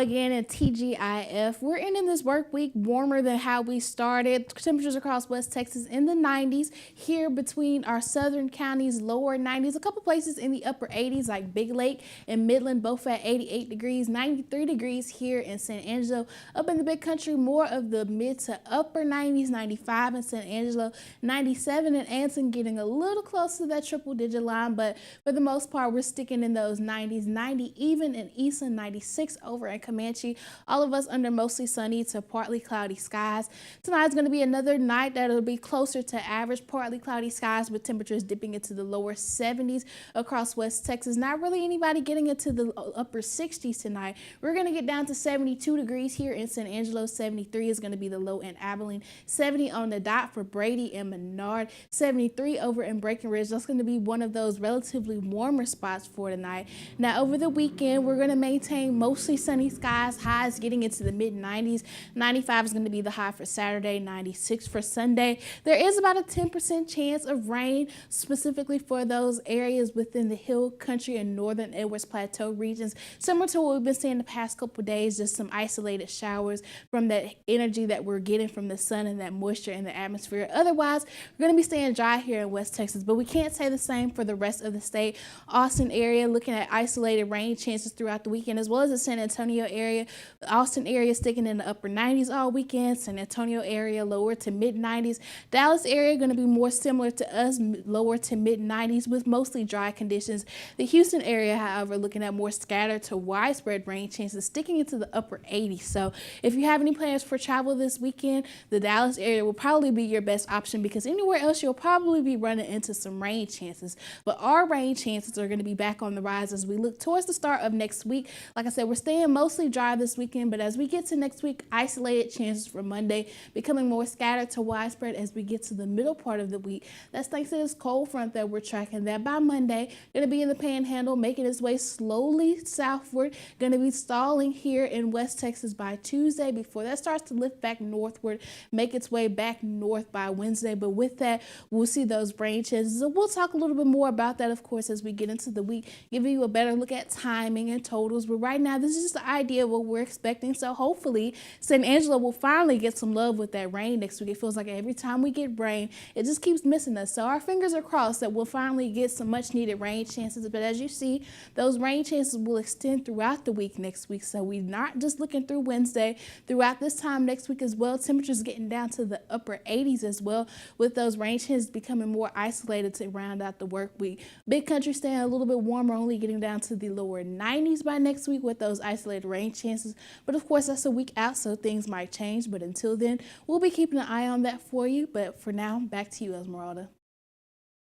again at TGIF. We're ending this work week warmer than how we started. Temperatures across West Texas in the 90s. Here between our southern counties, lower 90s. A couple places in the upper 80s like Big Lake and Midland, both at 88 degrees. 93 degrees here in San Angelo. Up in the Big Country, more of the mid to upper 90s. 95 in San Angelo. 97 in Anson, getting a little close to that triple-digit line, but for the most part, we're sticking in those 90s. 90 even in Easton, 96 over in Comanche. All of us under mostly sunny to partly cloudy skies. Tonight's going to be another night that'll be closer to average, partly cloudy skies with temperatures dipping into the lower 70s across West Texas. Not really anybody getting into the upper 60s tonight. We're going to get down to 72 degrees here in San Angelo. 73 is going to be the low in Abilene. 70 on the dot for Brady and Menard. 73 over in Breckenridge. That's going to be one of those relatively warmer spots for tonight. Now over the weekend, we're going to maintain mostly sunny skies, highs getting into the mid 90s. 95 is going to be the high for Saturday, 96 for Sunday. There is about a 10% chance of rain, specifically for those areas within the hill country and northern Edwards Plateau regions, similar to what we've been seeing the past couple of days, just some isolated showers from that energy that we're getting from the sun and that moisture in the atmosphere. Otherwise, we're going to be staying dry here in West Texas, but we can't say the same for the rest of the state. Austin area looking at isolated rain chances throughout the weekend, as well as the San Antonio area. The Austin area sticking in the upper 90s all weekend. San Antonio area lower to mid 90s. Dallas area going to be more similar to us, lower to mid 90s with mostly dry conditions. The Houston area, however, looking at more scattered to widespread rain chances, sticking into the upper 80s. So if you have any plans for travel this weekend, the Dallas area will probably be your best option, because anywhere else you'll probably be running into some rain chances. But our rain chances are going to be back on the rise as we look towards the start of next week. Like I said, we're staying mostly dry this weekend, but as we get to next week, isolated chances for Monday becoming more scattered to widespread as we get to the middle part of the week. That's thanks to this cold front that we're tracking, that by Monday going to be in the Panhandle, making its way slowly southward, going to be stalling here in West Texas by Tuesday before that starts to lift back northward, make its way back north by Wednesday. But with that, we'll see those rain chances. So we'll talk a little bit more about that, of course, as we get into the week, giving you a better look at timing and totals. But right now, this is just the idea of what we're expecting. So hopefully, San Angelo will finally get some love with that rain next week. It feels like every time we get rain, it just keeps missing us. So our fingers are crossed that we'll finally get some much needed rain chances. But as you see, those rain chances will extend throughout the week next week. So we're not just looking through Wednesday. Throughout this time next week as well, temperatures getting down to the upper 80s as well, with those rain chances becoming more isolated to round out the work week. Big Country staying a little bit warmer, only getting down to the lower 90s by next week with those isolated rain chances. But of course, that's a week out, so things might change. But until then, we'll be keeping an eye on that for you. But for now, back to you, Esmeralda.